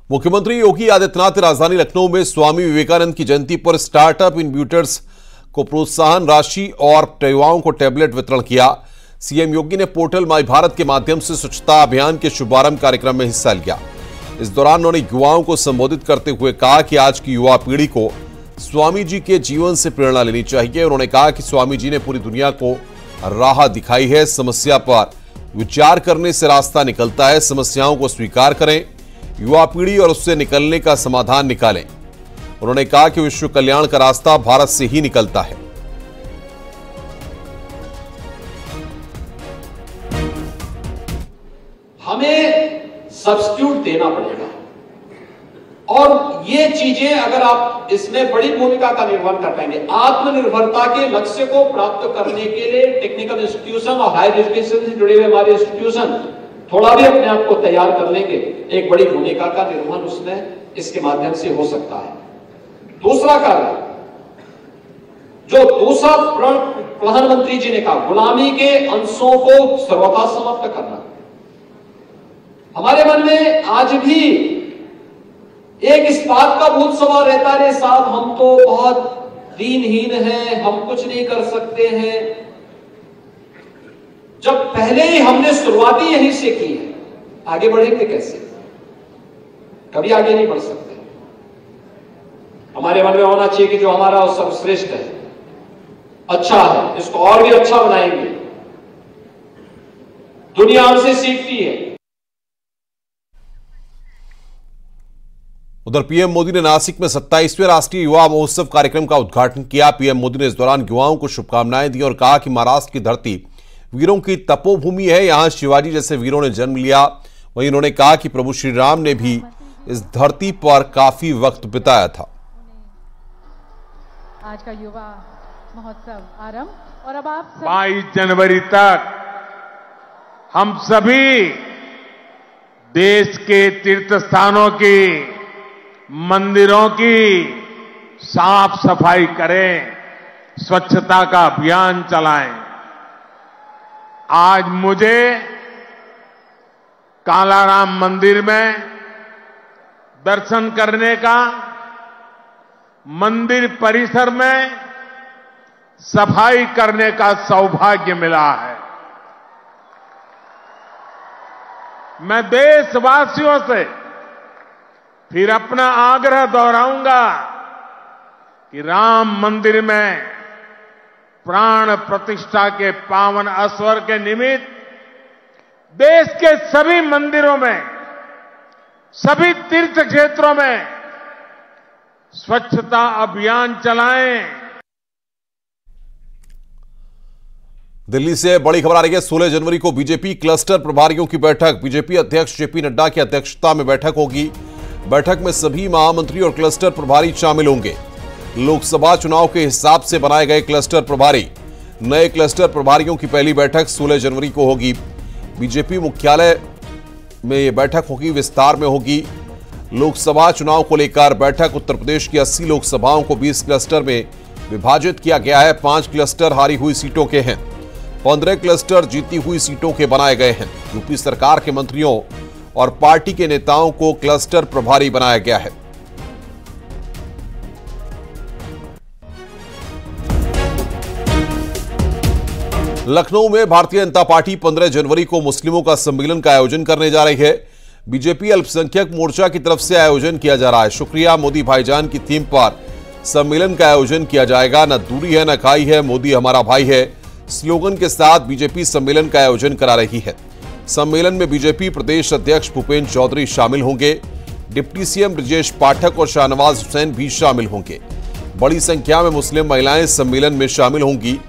मुख्यमंत्री योगी आदित्यनाथ ने राजधानी लखनऊ में स्वामी विवेकानंद की जयंती पर स्टार्टअप इनक्यूबेटर्स को प्रोत्साहन राशि और युवाओं को टैबलेट वितरण किया। सीएम योगी ने पोर्टल माई भारत के माध्यम से स्वच्छता अभियान के शुभारंभ कार्यक्रम में हिस्सा लिया। इस दौरान उन्होंने युवाओं को संबोधित करते हुए कहा कि आज की युवा पीढ़ी को स्वामी जी के जीवन से प्रेरणा लेनी चाहिए। उन्होंने कहा कि स्वामी जी ने पूरी दुनिया को राह दिखाई है। समस्या पर विचार करने से रास्ता निकलता है। समस्याओं को स्वीकार करें, युवा पीढ़ी और उससे निकलने का समाधान निकालें। उन्होंने कहा कि विश्व कल्याण का रास्ता भारत से ही निकलता है। हमें सब्स्टिट्यूट देना पड़ेगा और ये चीजें अगर आप इसमें बड़ी भूमिका का निर्वहन कर पाएंगे। आत्मनिर्भरता के लक्ष्य को प्राप्त करने के लिए टेक्निकल इंस्टीट्यूशन और हायर एजुकेशन से जुड़े हुए हमारे इंस्टीट्यूशन थोड़ा भी अपने आप को तैयार कर लेंगे, एक बड़ी भूमिका का निर्वहन उसमें इसके माध्यम से हो सकता है। दूसरा कार्य जो दूसरा प्रधानमंत्री जी ने कहा, गुलामी के अंशों को सर्वथा समाप्त करना। हमारे मन में आज भी एक इस बात का भूत सवार रहता है, साहब हम तो बहुत दीनहीन हैं, हम कुछ नहीं कर सकते हैं। जब पहले ही हमने शुरुआती यहीं से की है, आगे बढ़ेंगे कैसे? कभी आगे नहीं बढ़ सकते। हमारे मन में होना चाहिए कि जो हमारा वो सर्वश्रेष्ठ है, अच्छा है, इसको और भी अच्छा बनाएंगे। दुनिया हमसे सीखती है। उधर पीएम मोदी ने नासिक में 27वें राष्ट्रीय युवा महोत्सव कार्यक्रम का उद्घाटन किया। पीएम मोदी ने इस दौरान युवाओं को शुभकामनाएं दी और कहा कि महाराष्ट्र की धरती वीरों की तपोभूमि है, यहां शिवाजी जैसे वीरों ने जन्म लिया। वहीं उन्होंने कहा कि प्रभु श्री राम ने भी इस धरती पर काफी वक्त बिताया था। आज का युवा महोत्सव आरंभ और अब आप 22 जनवरी तक हम सभी देश के तीर्थ स्थानों की, मंदिरों की साफ सफाई करें, स्वच्छता का अभियान चलाएं। आज मुझे कालाराम मंदिर में दर्शन करने का, मंदिर परिसर में सफाई करने का सौभाग्य मिला है। मैं देशवासियों से फिर अपना आग्रह दोहराऊंगा कि राम मंदिर में प्राण प्रतिष्ठा के पावन अवसर के निमित्त देश के सभी मंदिरों में, सभी तीर्थ क्षेत्रों में स्वच्छता अभियान चलाएं। दिल्ली से बड़ी खबर आ रही है। 16 जनवरी को बीजेपी क्लस्टर प्रभारियों की बैठक, बीजेपी अध्यक्ष जेपी नड्डा की अध्यक्षता में बैठक होगी। बैठक में सभी महामंत्री और क्लस्टर प्रभारी शामिल होंगे। लोकसभा चुनाव के हिसाब से बनाए गए क्लस्टर प्रभारी, नए क्लस्टर प्रभारियों की पहली बैठक 16 जनवरी को होगी। बीजेपी मुख्यालय में यह बैठक होगी, विस्तार में होगी। लोकसभा चुनाव को लेकर बैठक, उत्तर प्रदेश की 80 लोकसभाओं को 20 क्लस्टर में विभाजित किया गया है। 5 क्लस्टर हारी हुई सीटों के हैं, 15 क्लस्टर जीती हुई सीटों के बनाए गए हैं। यूपी सरकार के मंत्रियों और पार्टी के नेताओं को क्लस्टर प्रभारी बनाया गया है। लखनऊ में भारतीय जनता पार्टी 15 जनवरी को मुस्लिमों का सम्मेलन का आयोजन करने जा रही है। बीजेपी अल्पसंख्यक मोर्चा की तरफ से आयोजन किया जा रहा है। शुक्रिया मोदी भाईजान की थीम पर सम्मेलन का आयोजन किया जाएगा। न दूरी है न खाई है, मोदी हमारा भाई है स्लोगन के साथ बीजेपी सम्मेलन का आयोजन करा रही है। सम्मेलन में बीजेपी प्रदेश अध्यक्ष भूपेंद्र चौधरी शामिल होंगे। डिप्टी सीएम ब्रजेश पाठक और शाहनवाज हुसैन भी शामिल होंगे। बड़ी संख्या में मुस्लिम महिलाएं सम्मेलन में शामिल होंगी।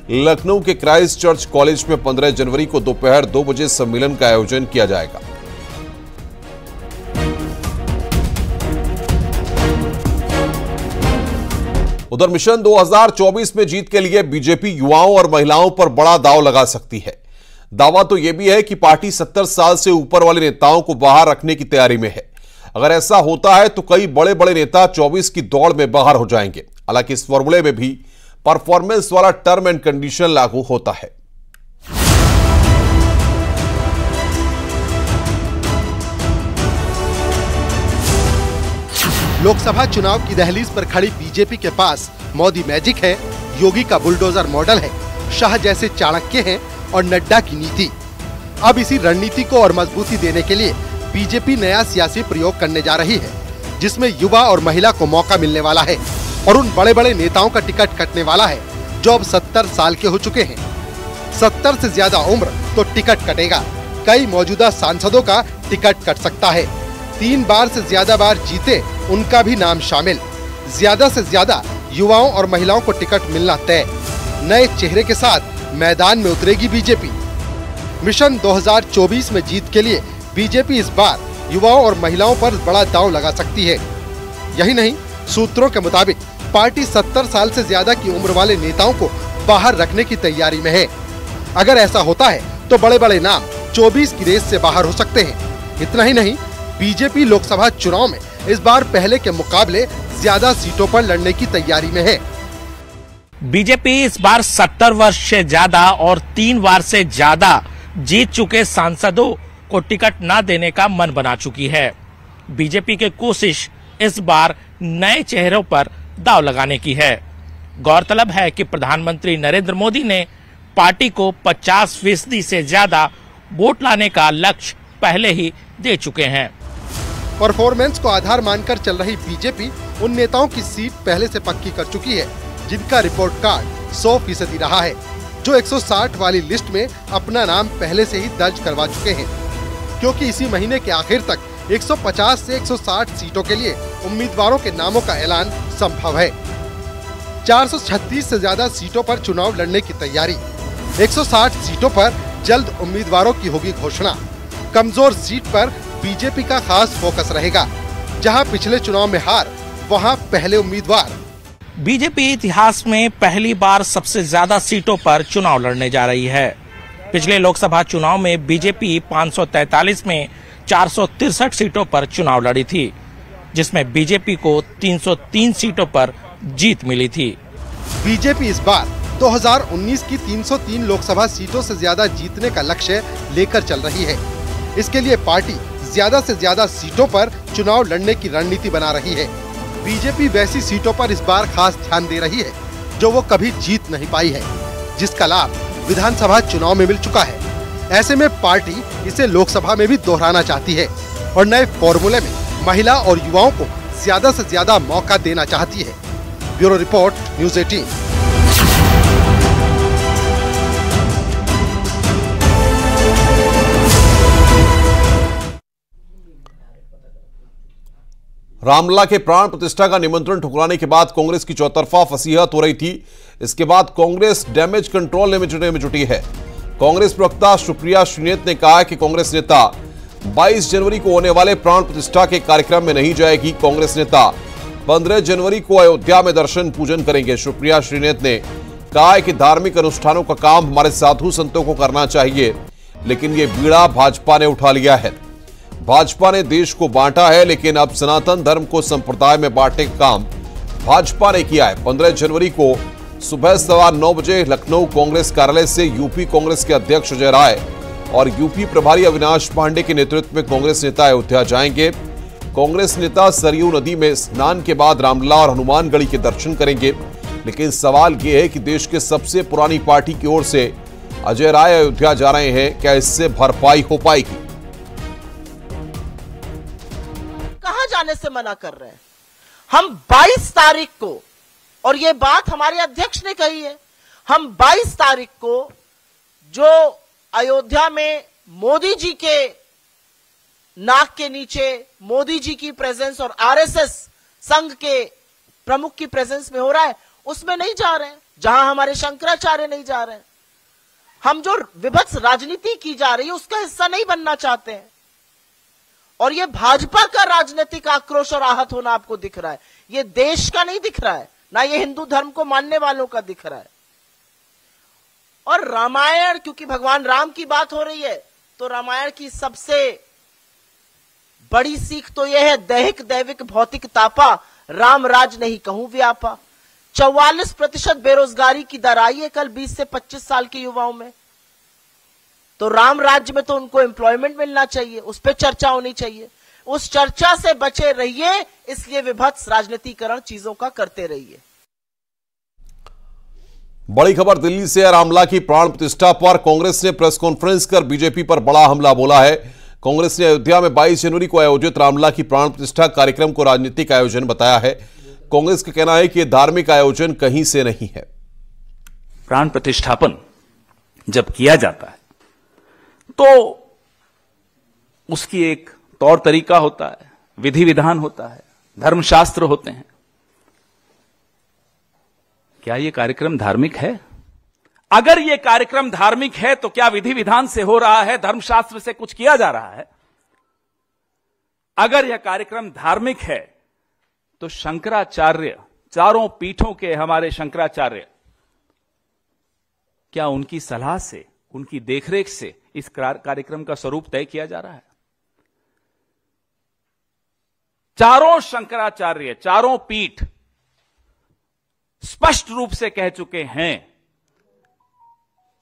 लखनऊ के क्राइस्ट चर्च कॉलेज में 15 जनवरी को दोपहर 2 बजे सम्मेलन का आयोजन किया जाएगा। उधर मिशन 2024 में जीत के लिए बीजेपी युवाओं और महिलाओं पर बड़ा दांव लगा सकती है। दावा तो यह भी है कि पार्टी 70 साल से ऊपर वाले नेताओं को बाहर रखने की तैयारी में है। अगर ऐसा होता है तो कई बड़े बड़े नेता 24 की दौड़ में बाहर हो जाएंगे। हालांकि इस फॉर्मूले में भी परफॉर्मेंस वाला टर्म एंड कंडीशन लागू होता है। लोकसभा चुनाव की दहलीज पर खड़ी बीजेपी के पास मोदी मैजिक है, योगी का बुलडोजर मॉडल है, शाह जैसे चाणक्य हैं और नड्डा की नीति। अब इसी रणनीति को और मजबूती देने के लिए बीजेपी नया सियासी प्रयोग करने जा रही है, जिसमें युवा और महिला को मौका मिलने वाला है और उन बड़े बड़े नेताओं का टिकट कटने वाला है जो अब 70 साल के हो चुके हैं। 70 से ज्यादा उम्र तो टिकट कटेगा। कई मौजूदा सांसदों का टिकट कट सकता है। 3 बार से ज्यादा बार जीते उनका भी नाम शामिल। ज्यादा से ज्यादा युवाओं और महिलाओं को टिकट मिलना तय। नए चेहरे के साथ मैदान में उतरेगी बीजेपी। मिशन 2024 में जीत के लिए बीजेपी इस बार युवाओं और महिलाओं पर बड़ा दांव लगा सकती है। यही नहीं, सूत्रों के मुताबिक पार्टी 70 साल से ज्यादा की उम्र वाले नेताओं को बाहर रखने की तैयारी में है। अगर ऐसा होता है तो बड़े बड़े नाम 24 की रेस से बाहर हो सकते हैं। इतना ही नहीं, बीजेपी लोकसभा चुनाव में इस बार पहले के मुकाबले ज्यादा सीटों पर लड़ने की तैयारी में है। बीजेपी इस बार 70 वर्ष से ज्यादा और 3 बार से ज्यादा जीत चुके सांसदों को टिकट न देने का मन बना चुकी है। बीजेपी की कोशिश इस बार नए चेहरों पर दांव लगाने की है। गौरतलब है कि प्रधानमंत्री नरेंद्र मोदी ने पार्टी को 50% से ज्यादा वोट लाने का लक्ष्य पहले ही दे चुके हैं। परफॉर्मेंस को आधार मानकर चल रही बीजेपी उन नेताओं की सीट पहले से पक्की कर चुकी है जिनका रिपोर्ट कार्ड 100% रहा है, जो 160 वाली लिस्ट में अपना नाम पहले से ही दर्ज करवा चुके हैं, क्योंकि इसी महीने के आखिर तक 150 से 160 सीटों के लिए उम्मीदवारों के नामों का ऐलान संभव है। 436 से ज्यादा सीटों पर चुनाव लड़ने की तैयारी। 160 सीटों पर जल्द उम्मीदवारों की होगी घोषणा। कमजोर सीट पर बीजेपी का खास फोकस रहेगा। जहां पिछले चुनाव में हार, वहां पहले उम्मीदवार। बीजेपी इतिहास में पहली बार सबसे ज्यादा सीटों पर चुनाव लड़ने जा रही है। पिछले लोकसभा चुनाव में बीजेपी 543 में 463 सीटों पर चुनाव लड़ी थी, जिसमें बीजेपी को 303 सीटों पर जीत मिली थी। बीजेपी इस बार 2019 की 303 लोकसभा सीटों से ज्यादा जीतने का लक्ष्य लेकर चल रही है। इसके लिए पार्टी ज्यादा से ज्यादा सीटों पर चुनाव लड़ने की रणनीति बना रही है। बीजेपी वैसी सीटों पर इस बार खास ध्यान दे रही है जो वो कभी जीत नहीं पाई है, जिसका लाभ विधानसभा चुनाव में मिल चुका है। ऐसे में पार्टी इसे लोकसभा में भी दोहराना चाहती है और नए फॉर्मूले में महिला और युवाओं को ज्यादा से ज्यादा मौका देना चाहती है। Bureau report, news 18। रामलला के प्राण प्रतिष्ठा का निमंत्रण ठुकराने के बाद कांग्रेस की चौतरफा फसीहत हो रही थी। इसके बाद कांग्रेस डैमेज कंट्रोल में जुटी है। कांग्रेस प्रवक्ता सुप्रिया श्रीनेत ने कहा कि कांग्रेस नेता 22 जनवरी को होने वाले प्राण प्रतिष्ठा के कार्यक्रम में नहीं जाएगी। कांग्रेस नेता 15 जनवरी को अयोध्या में दर्शन पूजन करेंगे। सुप्रिया श्रीनेत ने कहा कि धार्मिक अनुष्ठानों का काम हमारे साधु संतों को करना चाहिए, लेकिन ये बीड़ा भाजपा ने उठा लिया है। भाजपा ने देश को बांटा है, लेकिन अब सनातन धर्म को संप्रदाय में बांटने का काम भाजपा ने किया है। 15 जनवरी को सुबह 9:15 बजे लखनऊ कांग्रेस कार्यालय से यूपी कांग्रेस के अध्यक्ष अजय राय और यूपी प्रभारी अविनाश पांडे के नेतृत्व में कांग्रेस नेता अयोध्या जाएंगे। कांग्रेस नेता सरयू नदी में स्नान के बाद रामलला और हनुमानगढ़ी के दर्शन करेंगे। लेकिन सवाल यह है कि देश के सबसे पुरानी पार्टी की ओर से अजय राय अयोध्या जा रहे हैं, क्या इससे भरपाई हो पाएगी? कहां जाने से मना कर रहे हैं? हम 22 तारीख को, और ये बात हमारे अध्यक्ष ने कही है, हम 22 तारीख को जो अयोध्या में मोदी जी के नाक के नीचे मोदी जी की प्रेजेंस और आरएसएस संघ के प्रमुख की प्रेजेंस में हो रहा है, उसमें नहीं जा रहे हैं। जहां हमारे शंकराचार्य नहीं जा रहे हैं, हम जो विभत्स राजनीति की जा रही है उसका हिस्सा नहीं बनना चाहते हैं। और ये भाजपा का राजनीतिक आक्रोश और आहत होना आपको दिख रहा है, ये देश का नहीं दिख रहा है, ना ये हिंदू धर्म को मानने वालों का दिख रहा है। और रामायण, क्योंकि भगवान राम की बात हो रही है, तो रामायण की सबसे बड़ी सीख तो यह है, दैहिक दैविक भौतिक तापा, राम राज नहीं कहूं व्यापा। 44% बेरोजगारी की दर आई है कल 20 से 25 साल के युवाओं में। तो राम राज्य में तो उनको एम्प्लॉयमेंट मिलना चाहिए, उस पर चर्चा होनी चाहिए। उस चर्चा से बचे रहिए, इसलिए विभत्स राजनीतिकरण चीजों का करते रहिए। बड़ी खबर दिल्ली से, रामलला की प्राण प्रतिष्ठा पर कांग्रेस ने प्रेस कॉन्फ्रेंस कर बीजेपी पर बड़ा हमला बोला है। कांग्रेस ने अयोध्या में 22 जनवरी को आयोजित रामलला की प्राण प्रतिष्ठा कार्यक्रम को राजनीतिक आयोजन बताया है। कांग्रेस का कहना है कि यह धार्मिक आयोजन कहीं से नहीं है। प्राण प्रतिष्ठापन जब किया जाता है तो उसकी एक तौर तरीका होता है, विधि विधान होता है, धर्मशास्त्र होते हैं। क्या यह कार्यक्रम धार्मिक है? अगर यह कार्यक्रम धार्मिक है तो क्या विधि विधान से हो रहा है, धर्मशास्त्र से कुछ किया जा रहा है? अगर यह कार्यक्रम धार्मिक है तो शंकराचार्य, चारों पीठों के हमारे शंकराचार्य, क्या उनकी सलाह से, उनकी देखरेख से इस कार्यक्रम का स्वरूप तय किया जा रहा है? चारों शंकराचार्य, चारों पीठ स्पष्ट रूप से कह चुके हैं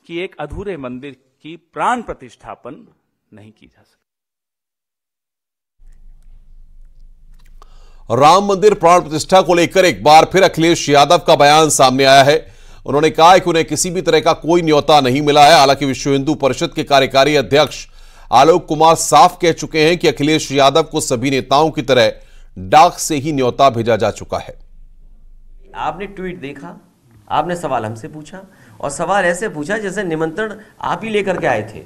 कि एक अधूरे मंदिर की प्राण प्रतिष्ठापन नहीं की जा सकती। राम मंदिर प्राण प्रतिष्ठा को लेकर एक बार फिर अखिलेश यादव का बयान सामने आया है। उन्होंने कहा है कि उन्हें किसी भी तरह का कोई न्योता नहीं मिला है। हालांकि विश्व हिंदू परिषद के कार्यकारी अध्यक्ष आलोक कुमार साफ कह चुके हैं कि अखिलेश यादव को सभी नेताओं की तरह डाक से ही न्योता भेजा जा चुका है। आपने ट्वीट देखा, आपने सवाल हमसे पूछा और सवाल ऐसे पूछा जैसे निमंत्रण आप ही लेकर के आए थे।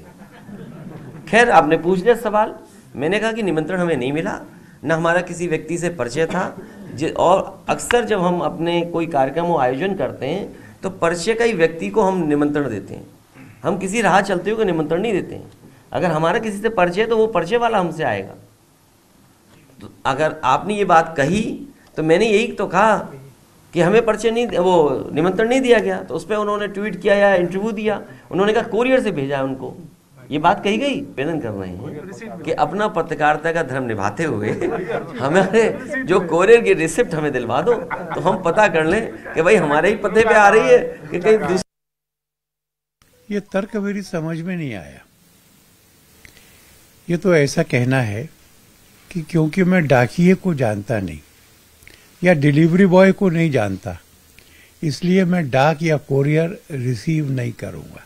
खैर, आपने पूछ लिया सवाल, मैंने कहा कि निमंत्रण हमें नहीं मिला, न हमारा किसी व्यक्ति से परिचय था। और अक्सर जब हम अपने कोई कार्यक्रम आयोजन करते हैं तो परिचय का ही व्यक्ति को हम निमंत्रण देते हैं, हम किसी राह चलते हुए को निमंत्रण नहीं देते हैं। अगर हमारा किसी से परिचय तो वो परिचय वाला हमसे आएगा। तो अगर आपने ये बात कही तो मैंने यही तो कहा कि हमें परिचय नहीं, वो निमंत्रण नहीं दिया गया। तो उस पर उन्होंने ट्वीट किया या इंटरव्यू दिया, उन्होंने कहा कोरियर से भेजा है उनको। ये बात कही गई। निवेदन कर रहे हैं कि अपना पत्रकारिता का धर्म निभाते हुए हमारे जो कोरियर की रिसिप्ट हमें दिलवा दो, तो हम पता कर लें कि भाई हमारे ही पते पे आ रही है कि कहीं दूसरी। ये तर्क मेरी समझ में नहीं आया। ये तो ऐसा कहना है कि क्योंकि मैं डाकिये को जानता नहीं या डिलीवरी बॉय को नहीं जानता, इसलिए मैं डाक या कोरियर रिसीव नहीं करूंगा।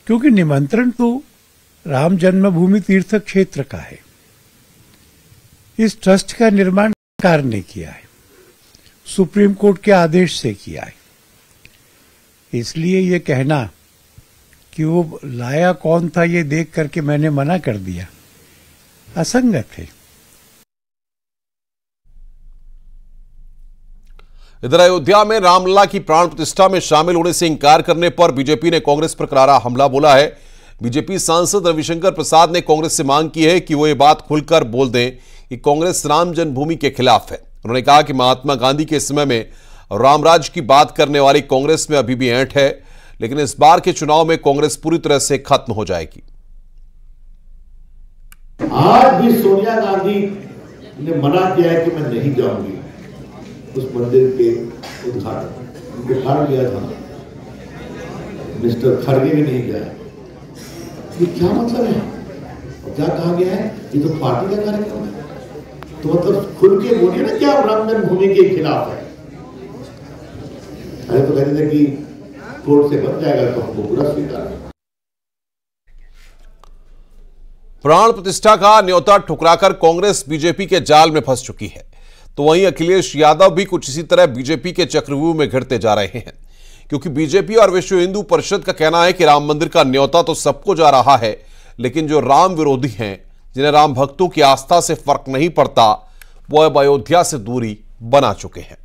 क्योंकि निमंत्रण तो राम जन्मभूमि तीर्थ क्षेत्र का है। इस ट्रस्ट का निर्माण सरकार ने किया है, सुप्रीम कोर्ट के आदेश से किया है। इसलिए ये कहना कि वो लाया कौन था ये देख करके मैंने मना कर दिया, असंगत है। इधर अयोध्या में रामलला की प्राण प्रतिष्ठा में शामिल होने से इंकार करने पर बीजेपी ने कांग्रेस पर करारा हमला बोला है। बीजेपी सांसद रविशंकर प्रसाद ने कांग्रेस से मांग की है कि वो ये बात खुलकर बोल दें कि कांग्रेस राम जन्मभूमि के खिलाफ है। उन्होंने कहा कि महात्मा गांधी के समय में रामराज की बात करने वाली कांग्रेस में अभी भी ऐंठ है, लेकिन इस बार के चुनाव में कांग्रेस पूरी तरह से खत्म हो जाएगी। आज भी सोनिया गांधी ने मना किया है कि मैं नहीं जाऊंगी उस मंदिर के उद्घाटन। उनको हार लिया था, मिस्टर खड़गे भी नहीं गया। ये क्या मतलब है? क्या कहा गया है? ये तो पार्टी का कार्यक्रम है। तो मतलब खुल के बोलिए ना, क्या राम जन्मभूमि के खिलाफ है? अरे तो कहते थे कि कोर्ट से बच जाएगा तो हमको पूरा स्वीकार है। प्राण प्रतिष्ठा का न्योता ठुकराकर कांग्रेस बीजेपी के जाल में फंस चुकी है, तो वहीं अखिलेश यादव भी कुछ इसी तरह बीजेपी के चक्रव्यूह में घिरते जा रहे हैं। क्योंकि बीजेपी और विश्व हिंदू परिषद का कहना है कि राम मंदिर का न्योता तो सबको जा रहा है, लेकिन जो राम विरोधी हैं, जिन्हें राम भक्तों की आस्था से फर्क नहीं पड़ता, वो अब अयोध्या से दूरी बना चुके हैं।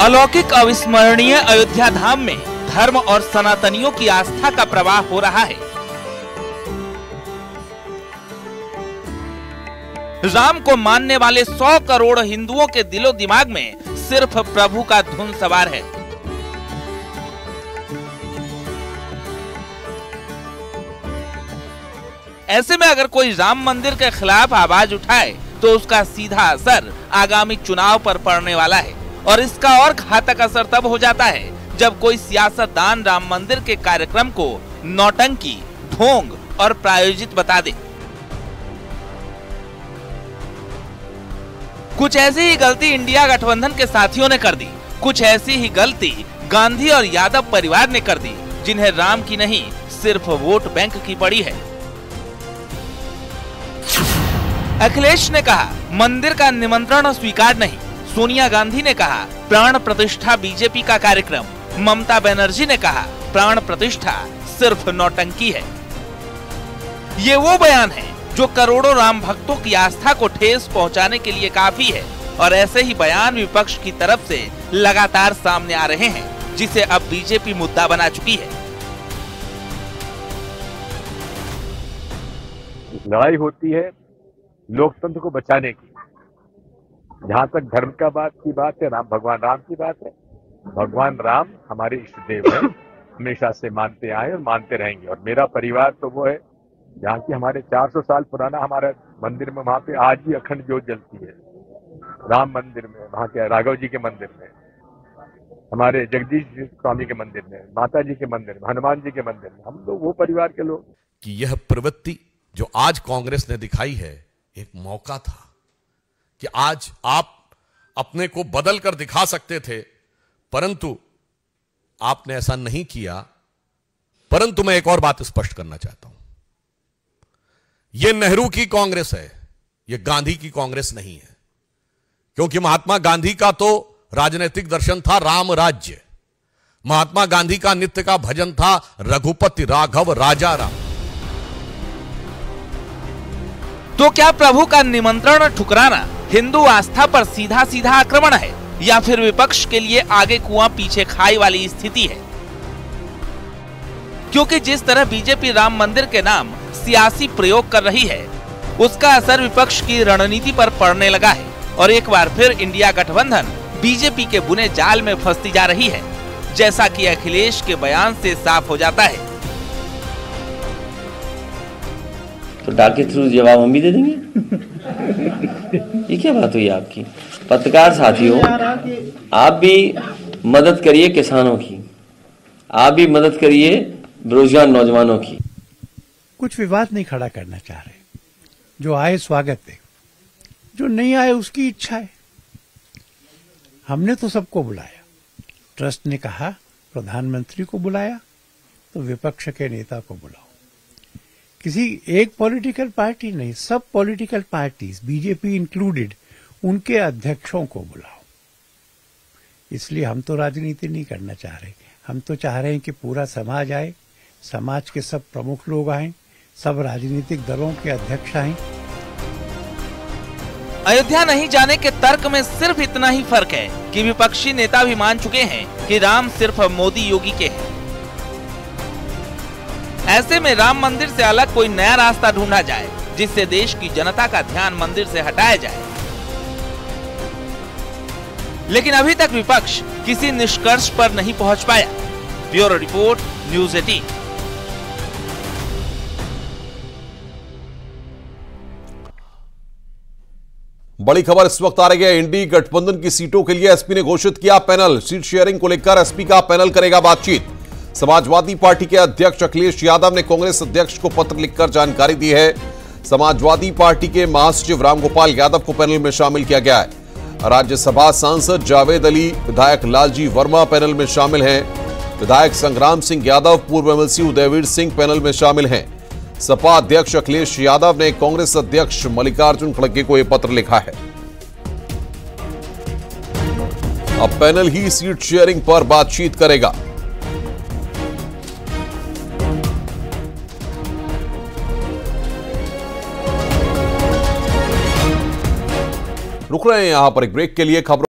अलौकिक अविस्मरणीय अयोध्या धाम में धर्म और सनातनियों की आस्था का प्रवाह हो रहा है। राम को मानने वाले 100 करोड़ हिंदुओं के दिलो दिमाग में सिर्फ प्रभु का धुन सवार है। ऐसे में अगर कोई राम मंदिर के खिलाफ आवाज उठाए तो उसका सीधा असर आगामी चुनाव पर पड़ने वाला है और इसका और घातक असर तब हो जाता है जब कोई सियासतदान राम मंदिर के कार्यक्रम को नौटंकी, ढोंग और प्रायोजित बता दे। कुछ ऐसी ही गलती इंडिया गठबंधन के साथियों ने कर दी। कुछ ऐसी ही गलती गांधी और यादव परिवार ने कर दी, जिन्हें राम की नहीं सिर्फ वोट बैंक की पड़ी है। अखिलेश ने कहा मंदिर का निमंत्रण स्वीकार नहीं। सोनिया गांधी ने कहा प्राण प्रतिष्ठा बीजेपी का कार्यक्रम। ममता बनर्जी ने कहा प्राण प्रतिष्ठा सिर्फ नौटंकी है। ये वो बयान है जो करोड़ों राम भक्तों की आस्था को ठेस पहुंचाने के लिए काफी है, और ऐसे ही बयान विपक्ष की तरफ से लगातार सामने आ रहे हैं, जिसे अब बीजेपी मुद्दा बना चुकी है। लड़ाई होती है लोकतंत्र को बचाने की। जहां तक धर्म का की बात है, भगवान राम की बात है, भगवान राम हमारे इष्ट देव हैं, हमेशा से मानते आए और मानते रहेंगे। और मेरा परिवार तो वो है जहाँ की हमारे 400 साल पुराना हमारा मंदिर में, वहां पे आज भी अखंड ज्योत जलती है। राम मंदिर में, वहां के राघव जी के मंदिर में, हमारे जगदीश स्वामी के मंदिर में, माता जी के मंदिर में, हनुमान जी के मंदिर में, हम लोग वो परिवार के लोग। कि यह प्रवृत्ति जो आज कांग्रेस ने दिखाई है, एक मौका था कि आज आप अपने को बदल कर दिखा सकते थे, परंतु आपने ऐसा नहीं किया। परंतु मैं एक और बात स्पष्ट करना चाहता हूं, यह नेहरू की कांग्रेस है, यह गांधी की कांग्रेस नहीं है। क्योंकि महात्मा गांधी का तो राजनीतिक दर्शन था राम राज्य। महात्मा गांधी का नित्य का भजन था रघुपति राघव राजा राम। तो क्या प्रभु का निमंत्रण ठुकराना हिंदू आस्था पर सीधा सीधा आक्रमण है, या फिर विपक्ष के लिए आगे कुआं पीछे खाई वाली स्थिति है? क्योंकि जिस तरह बीजेपी राम मंदिर के नाम सियासी प्रयोग कर रही है, उसका असर विपक्ष की रणनीति पर पड़ने लगा है, और एक बार फिर इंडिया गठबंधन बीजेपी के बुने जाल में फंसती जा रही है, जैसा कि अखिलेश के बयान से साफ हो जाता है। तो डाक के थ्रू जवाब हम भी दे देंगे। ये क्या बात हुई आपकी? पत्रकार साथियों, आप भी मदद करिए किसानों की, आप भी मदद करिए बेरोजगार नौजवानों की। कुछ विवाद नहीं खड़ा करना चाह रहे। जो आए स्वागत है, जो नहीं आए उसकी इच्छा है। हमने तो सबको बुलाया। ट्रस्ट ने कहा प्रधानमंत्री को बुलाया तो विपक्ष के नेता को बुलाओ। किसी एक पॉलिटिकल पार्टी नहीं, सब पॉलिटिकल पार्टीज, बीजेपी इंक्लूडेड, उनके अध्यक्षों को बुलाओ। इसलिए हम तो राजनीति नहीं करना चाह रहे। हम तो चाह रहे हैं कि पूरा समाज आए, समाज के सब प्रमुख लोग आए, सब राजनीतिक दलों के अध्यक्ष आए। अयोध्या नहीं जाने के तर्क में सिर्फ इतना ही फर्क है कि विपक्षी नेता भी मान चुके हैं कि राम सिर्फ मोदी योगी के हैं। ऐसे में राम मंदिर से अलग कोई नया रास्ता ढूंढा जाए, जिससे देश की जनता का ध्यान मंदिर से हटाया जाए। लेकिन अभी तक विपक्ष किसी निष्कर्ष पर नहीं पहुंच पाया। Bureau report, news 18। बड़ी खबर इस वक्त आ रही है। इंडी गठबंधन की सीटों के लिए एसपी ने घोषित किया पैनल। सीट शेयरिंग को लेकर एसपी का पैनल करेगा बातचीत। समाजवादी पार्टी के अध्यक्ष अखिलेश यादव ने कांग्रेस अध्यक्ष को पत्र लिखकर जानकारी दी है। समाजवादी पार्टी के महासचिव रामगोपाल यादव को पैनल में शामिल किया गया है। राज्यसभा सांसद जावेद अली, विधायक लालजी वर्मा पैनल में शामिल हैं। विधायक संग्राम सिंह यादव, पूर्व एमएलसी उदयवीर सिंह पैनल में शामिल हैं। सपा अध्यक्ष अखिलेश यादव ने कांग्रेस अध्यक्ष मल्लिकार्जुन खड़गे को यह पत्र लिखा है। अब पैनल ही सीट शेयरिंग पर बातचीत करेगा। रुक रहे हैं यहां पर एक ब्रेक के लिए। खबरों